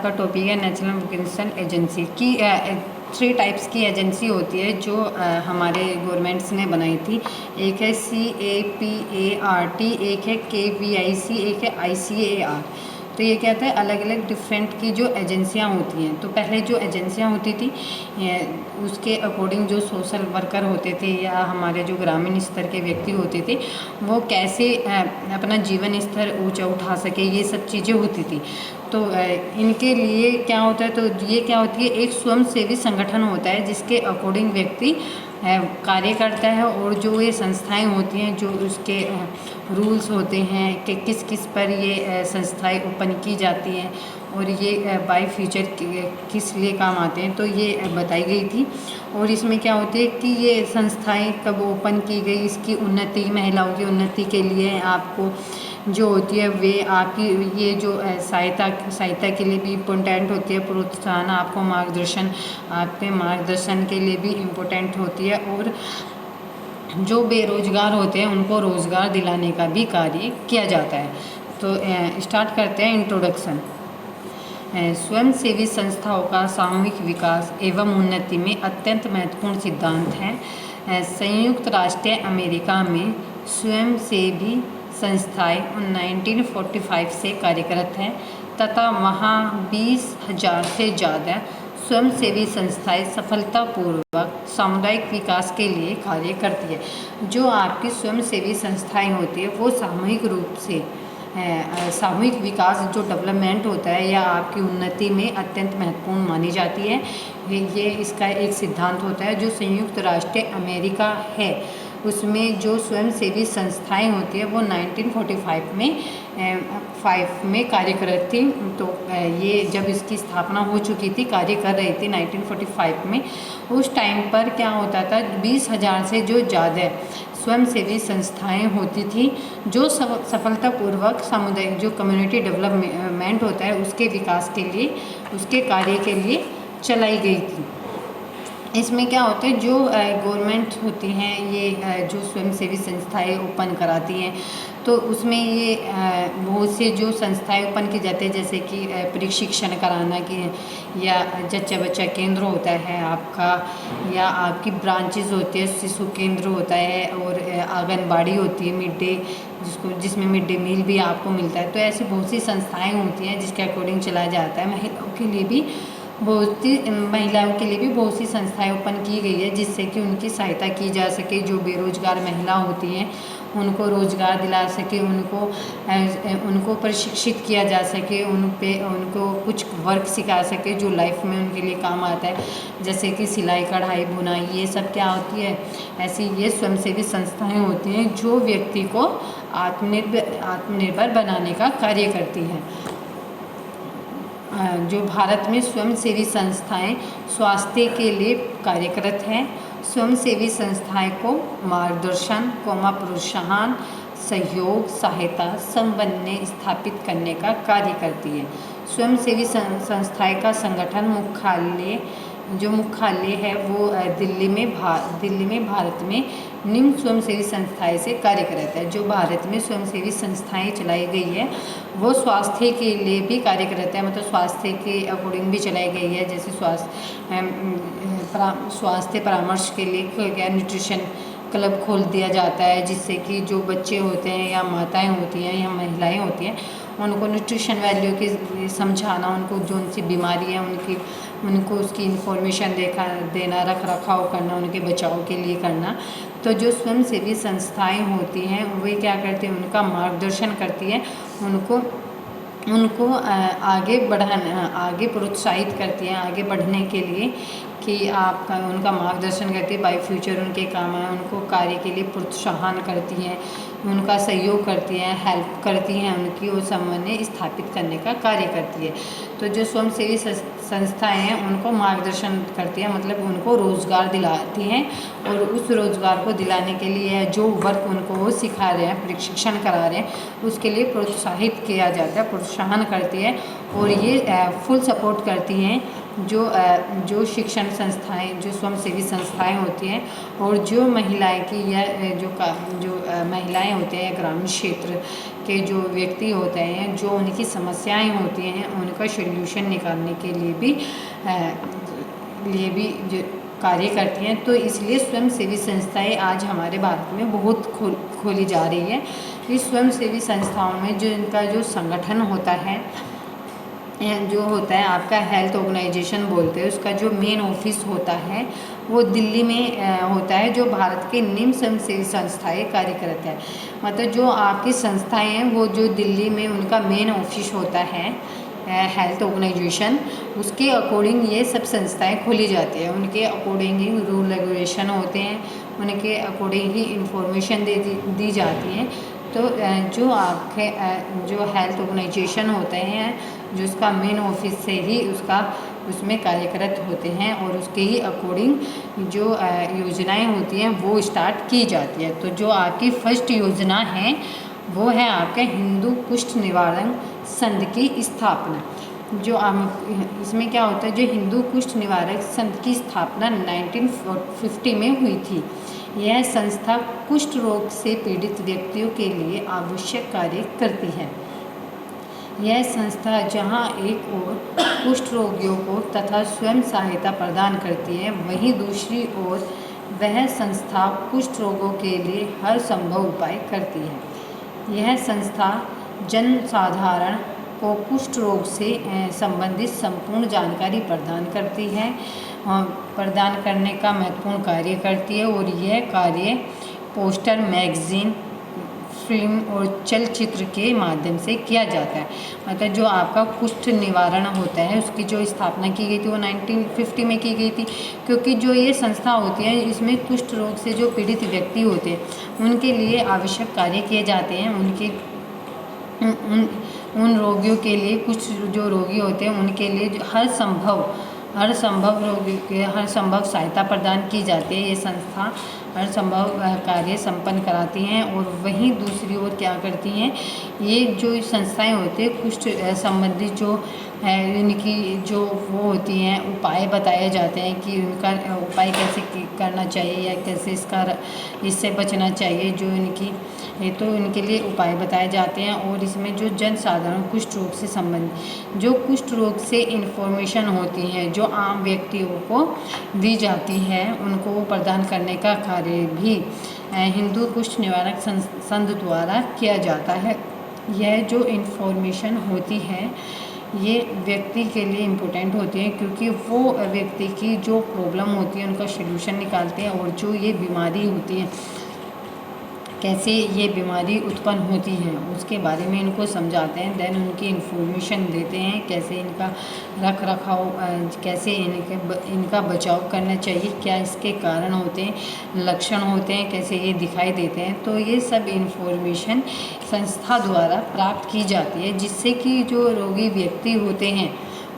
का टॉपिक है national vocational agency की। 3 टाइप्स की एजेंसी होती है जो हमारे गवर्नमेंट्स ने बनाई थी। एक है CAPART, एक है KVIC, एक है ICAR। तो ये कहता है अलग अलग डिफरेंट की जो एजेंसियां होती हैं। तो पहले जो एजेंसियां होती थी उसके अकॉर्डिंग जो सोशल वर्कर होते थे या हमारे जो ग्रामीण स्तर के व्यक्ति होते थे वो कैसे अपना जीवन स्तर ऊंचा उठा सके, ये सब चीज़ें होती थी। तो इनके लिए क्या होता है, तो ये क्या होती है, एक स्वयंसेवी संगठन होता है जिसके अकॉर्डिंग व्यक्ति कार्य करता है। और जो ये संस्थाएं होती हैं जो उसके रूल्स होते हैं कि किस किस पर ये संस्थाएं ओपन की जाती हैं और ये बाय फ्यूचर किस लिए काम आते हैं, तो ये बताई गई थी। और इसमें क्या होती है कि ये संस्थाएं कब ओपन की गई, इसकी उन्नति, महिलाओं की उन्नति के लिए आपको जो होती है वे आपकी ये जो सहायता के लिए भी इम्पोर्टेंट होती है। प्रोत्साहन, आपको मार्गदर्शन, आपके मार्गदर्शन के लिए भी इम्पोर्टेंट होती है। और जो बेरोजगार होते हैं उनको रोज़गार दिलाने का भी कार्य किया जाता है। तो स्टार्ट करते हैं इंट्रोडक्शन। स्वयंसेवी संस्थाओं का सामूहिक विकास एवं उन्नति में अत्यंत महत्वपूर्ण सिद्धांत है। संयुक्त राष्ट्र अमेरिका में स्वयंसेवी संस्थाएं 1945 से कार्यरत हैं तथा वहाँ 20,000 से ज़्यादा स्वयंसेवी संस्थाएं सफलतापूर्वक सामुदायिक विकास के लिए कार्य करती है। जो आपकी स्वयंसेवी संस्थाएं होती है वो सामूहिक रूप से सामूहिक विकास जो डेवलपमेंट होता है या आपकी उन्नति में अत्यंत महत्वपूर्ण मानी जाती है। ये इसका एक सिद्धांत होता है। जो संयुक्त राष्ट्र अमेरिका है उसमें जो स्वयंसेवी संस्थाएं होती है वो 1945 में कार्यरत थी। तो ये जब इसकी स्थापना हो चुकी थी, कार्य कर रही थी 1945 में, उस टाइम पर क्या होता था, 20,000 से जो ज़्यादा स्वयंसेवी संस्थाएं होती थी जो सफलतापूर्वक सामुदायिक जो कम्युनिटी डेवलपमेंट होता है उसके विकास के लिए, उसके कार्य के लिए चलाई गई थी। इसमें क्या होता है, जो गवर्नमेंट होती हैं ये जो स्वयंसेवी संस्थाएं ओपन कराती हैं तो उसमें ये बहुत से जो संस्थाएं ओपन की जाती है, जैसे कि प्रशिक्षण कराना की, या जच्चा बच्चा केंद्र होता है आपका, या आपकी ब्रांचेस होती है, शिशु केंद्र होता है, और आंगनबाड़ी होती है, जिसमें मिड डे मील भी आपको मिलता है। तो ऐसी बहुत सी संस्थाएँ होती हैं जिसके अकॉर्डिंग चलाया जाता है। महिलाओं के लिए भी बहुत सी संस्थाएं ओपन की गई है जिससे कि उनकी सहायता की जा सके। जो बेरोजगार महिला होती हैं उनको रोज़गार दिला सके, उनको प्रशिक्षित किया जा सके, उनको कुछ वर्क सिखा सके जो लाइफ में उनके लिए काम आता है, जैसे कि सिलाई कढ़ाई बुनाई, ये सब क्या होती है, ऐसी ये स्वयंसेवी संस्थाएं होती हैं जो व्यक्ति को आत्मनिर्भर बनाने का कार्य करती हैं। जो भारत में स्वयंसेवी संस्थाएं स्वास्थ्य के लिए कार्यरत हैं। स्वयंसेवी संस्थाएं को मार्गदर्शन, प्रोत्साहन, सहयोग, सहायता, समन्वय स्थापित करने का कार्य करती है। स्वयंसेवी संस्थाएं का संगठन मुख्यालय है वो दिल्ली में भारत में निम्न स्वयंसेवी संस्थाएं से कार्य करता है। जो भारत में स्वयंसेवी संस्थाएं चलाई गई है वो स्वास्थ्य के लिए भी कार्य करता है, मतलब स्वास्थ्य के अकॉर्डिंग भी चलाई गई है। जैसे स्वास्थ्य परामर्श के लिए क्या न्यूट्रिशन क्लब खोल दिया जाता है, जिससे कि जो बच्चे होते हैं या माताएं होती हैं या महिलाएं होती हैं उनको न्यूट्रिशन वैल्यू की समझाना, उनको जो उनसी बीमारी है उनको उसकी इन्फॉर्मेशन देना, रख रखाव करना, उनके बचाव के लिए करना। तो जो स्वयंसेवी संस्थाएं होती हैं वे क्या करती हैं, उनका मार्गदर्शन करती है, उनको आगे प्रोत्साहित करती हैं आगे बढ़ने के लिए, कि उनका मार्गदर्शन करती है, बाय फ्यूचर उनके काम आए, उनको कार्य के लिए प्रोत्साहन करती हैं, उनका सहयोग करती हैं, हेल्प करती हैं, उनकी वो समन्वय स्थापित करने का कार्य करती है। तो जो स्वयंसेवी संस्थाएं हैं उनको मार्गदर्शन करती है, मतलब उनको रोज़गार दिलाती हैं, और उस रोज़गार को दिलाने के लिए जो वर्क उनको वो सिखा रहे हैं, प्रशिक्षण करा रहे हैं, उसके लिए प्रोत्साहित किया जाता है, प्रोत्साहन करती है। और ये फुल सपोर्ट करती हैं जो शिक्षण संस्थाएं, जो स्वयंसेवी संस्थाएं होती हैं, और जो महिलाएं की या जो महिलाएं होते हैं ग्रामीण क्षेत्र के जो व्यक्ति होते हैं, जो उनकी समस्याएं होती हैं, उनका सॉल्यूशन निकालने के लिए भी जो कार्य करती हैं। तो इसलिए स्वयंसेवी संस्थाएं आज हमारे भारत में बहुत खोली जा रही है। इस स्वयंसेवी संस्थाओं में जो इनका जो संगठन होता है, जो होता है आपका हेल्थ ऑर्गेनाइजेशन बोलते हैं, उसका जो मेन ऑफिस होता है वो दिल्ली में होता है, जो भारत के निम्न स्वयंसेवी संस्थाएं कार्य करते हैं। मतलब जो आपकी संस्थाएं हैं वो जो दिल्ली में उनका मेन ऑफिस होता है हेल्थ ऑर्गेनाइजेशन, उसके अकॉर्डिंग ये सब संस्थाएं खोली जाती है। उनके अकॉर्डिंग ही रूल रेगुलेशन होते हैं, उनके अकॉर्डिंग ही इंफॉर्मेशन दी जाती है। तो जो आपके जो हेल्थ ऑर्गेनाइजेशन होते हैं, जो उसका मेन ऑफिस से ही उसमें कार्यरत होते हैं और उसके ही अकॉर्डिंग जो योजनाएं होती हैं वो स्टार्ट की जाती है। तो जो आपकी फर्स्ट योजना है वो है आपके हिंदू कुष्ठ निवारण संघ की स्थापना। जो इसमें क्या होता है, जो हिंदू कुष्ठ निवारक संघ की स्थापना 1950 में हुई थी। यह संस्था कुष्ठ रोग से पीड़ित व्यक्तियों के लिए आवश्यक कार्य करती है। यह संस्था जहां एक ओर कुष्ठ रोगियों को तथा स्वयं सहायता प्रदान करती है, वहीं दूसरी ओर वह संस्था कुष्ठ रोगों के लिए हर संभव उपाय करती है। यह संस्था जनसाधारण को कुष्ठ रोग से संबंधित संपूर्ण जानकारी प्रदान करती है, प्रदान करने का महत्वपूर्ण कार्य करती है। और यह कार्य पोस्टर, मैगजीन, फिल्म और चलचित्र के माध्यम से किया जाता है। मतलब जो आपका कुष्ठ निवारण होता है उसकी जो स्थापना की गई थी वो 1950 में की गई थी, क्योंकि जो ये संस्था होती है इसमें कुष्ठ रोग से जो पीड़ित व्यक्ति होते हैं उनके लिए आवश्यक कार्य किए जाते हैं। उन रोगियों के लिए, कुछ जो रोगी होते हैं उनके लिए हर संभव रोगी के हर संभव सहायता प्रदान की जाती है। ये संस्था हर संभव कार्य संपन्न कराती हैं। और वहीं दूसरी ओर क्या करती हैं, ये जो संस्थाएं होती हैं कुष्ठ संबंधित जो इनकी जो वो होती हैं उपाय बताए जाते हैं कि उनका उपाय कैसे करना चाहिए या कैसे इससे बचना चाहिए। जो इनके लिए उपाय बताए जाते हैं। और इसमें जो जनसाधारण कुष्ठ रोग से संबंधित जो कुष्ठ रोग से इन्फॉर्मेशन होती है जो आम व्यक्तियों को दी जाती है, उनको वो प्रदान करने का कार्य भी हिंदू कुष्ठ निवारक संघ द्वारा किया जाता है। यह जो इन्फॉर्मेशन होती है ये व्यक्ति के लिए इम्पोर्टेंट होती है, क्योंकि वो व्यक्ति की जो प्रॉब्लम होती है उनका सलूशन निकालते हैं। और जो ये बीमारी होती है, कैसे ये बीमारी उत्पन्न होती है उसके बारे में इनको समझाते हैं। देन उनकी इन्फॉर्मेशन देते हैं, कैसे इनका रख रखाव, कैसे इनका बचाव करना चाहिए, क्या इसके कारण होते हैं, लक्षण होते हैं, कैसे ये दिखाई देते हैं। तो ये सब इन्फॉर्मेशन संस्था द्वारा प्राप्त की जाती है, जिससे कि जो रोगी व्यक्ति होते हैं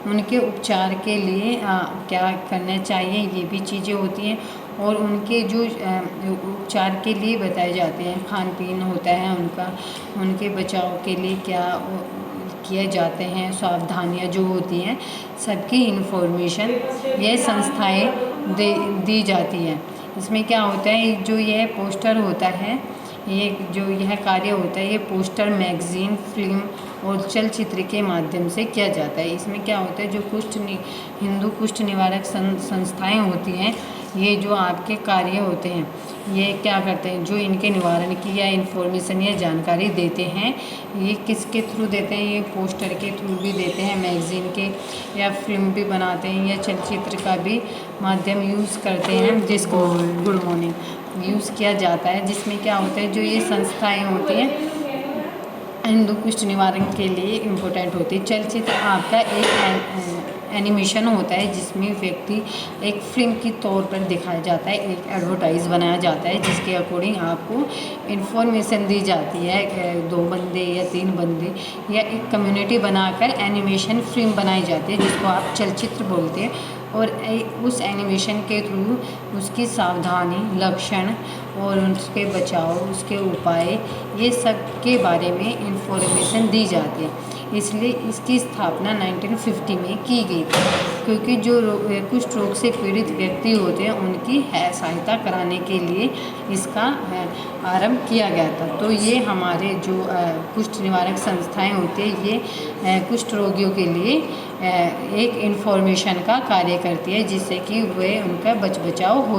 उनके उपचार के लिए क्या करना चाहिए ये भी चीज़ें होती हैं। और उनके जो उपचार के लिए बताए जाते हैं, खान पीन होता है उनके बचाव के लिए क्या किए जाते हैं, सावधानियाँ जो होती हैं, सबकी इन्फॉर्मेशन ये संस्थाएं दी जाती हैं। इसमें क्या होता है, जो यह पोस्टर होता है, यह कार्य होता है, ये पोस्टर, मैगजीन, फिल्म और चलचित्र के माध्यम से किया जाता है। इसमें क्या होता है, जो हिंदू कुष्ठ निवारक संस्थाएं होती हैं, ये जो आपके कार्य होते हैं ये क्या करते हैं, जो इनके निवारण की या इन्फॉर्मेशन या जानकारी देते हैं, ये किसके थ्रू देते हैं, ये पोस्टर के थ्रू भी देते हैं, मैगजीन के, या फिल्म भी बनाते हैं, या चलचित्र का भी माध्यम यूज़ करते हैं, जिसको गुड मॉर्निंग यूज़ किया जाता है। जिसमें क्या होता है, जो ये संस्थाएं होती हैं हिंदू कुष्ठ निवारण के लिए इम्पोर्टेंट होती है। चलचित्र आपका एक एनिमेशन होता है जिसमें व्यक्ति एक फिल्म की तौर पर दिखाया जाता है, एक एडवर्टाइज बनाया जाता है जिसके अकॉर्डिंग आपको इन्फॉर्मेशन दी जाती है। 2 बंदे या 3 बंदे या एक कम्युनिटी बनाकर एनिमेशन फिल्म बनाई जाती है जिसको आप चलचित्र बोलते हैं। और उस एनिमेशन के थ्रू उसकी सावधानी, लक्षण और उसके बचाव, उसके उपाय, ये सब के बारे में इन्फॉर्मेशन दी जाती है। इसलिए इसकी स्थापना 1950 में की गई थी, क्योंकि जो कुष्ठ रोग से पीड़ित व्यक्ति होते हैं उनकी सहायता कराने के लिए इसका आरंभ किया गया था। तो ये हमारे जो कुष्ठ निवारक संस्थाएं होती हैं, ये कुष्ठ रोगियों के लिए एक इन्फॉर्मेशन का कार्य करती है, जिससे कि वे उनका बचाव हो